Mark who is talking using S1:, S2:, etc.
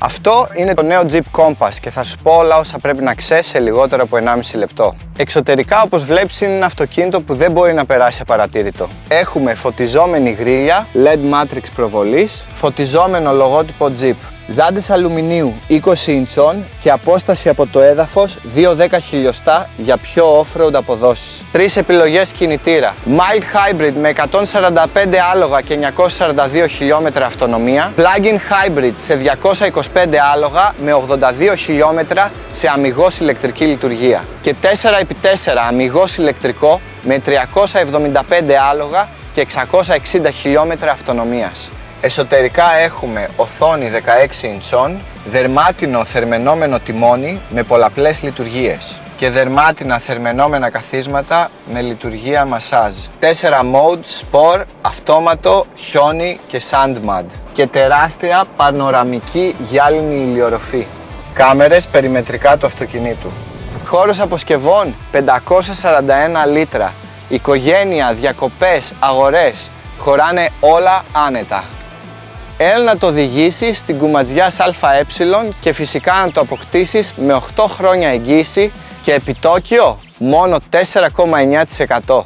S1: Αυτό είναι το νέο Jeep Compass και θα σου πω όλα όσα πρέπει να ξέρεις σε λιγότερο από 1,5 λεπτό. Εξωτερικά, όπως βλέπεις, είναι ένα αυτοκίνητο που δεν μπορεί να περάσει απαρατήρητο. Έχουμε φωτιζόμενη γρίλια, LED matrix προβολής, φωτιζόμενο λογότυπο Jeep. Ζάντες αλουμινίου 20 ιντσών και απόσταση από το έδαφος 2-10 χιλιοστά για πιο off-road αποδόσεις. Τρεις επιλογές κινητήρα. Mild Hybrid με 145 άλογα και 942 χιλιόμετρα αυτονομία. Plug-in Hybrid σε 225 άλογα με 82 χιλιόμετρα σε αμιγώς ηλεκτρική λειτουργία. Και 4x4 αμιγώς ηλεκτρικό με 375 άλογα και 660 χιλιόμετρα αυτονομίας. Εσωτερικά έχουμε οθόνη 16 ιντσών, δερμάτινο θερμαινόμενο τιμόνι με πολλαπλές λειτουργίες και δερμάτινα θερμαινόμενα καθίσματα με λειτουργία μασάζ. 4 modes, sport, αυτόματο, χιόνι και sandmud και τεράστια πανοραμική γυάλινη ηλιορροφή. Κάμερες περιμετρικά του αυτοκινήτου. Χώρος αποσκευών 541 λίτρα. Οικογένεια, διακοπές, αγορές, χωράνε όλα άνετα. Έλα να το οδηγήσεις στην Κουματζιάς ΑΕ και φυσικά να το αποκτήσεις με 8 χρόνια εγγύηση και επιτόκιο μόνο 4,9%.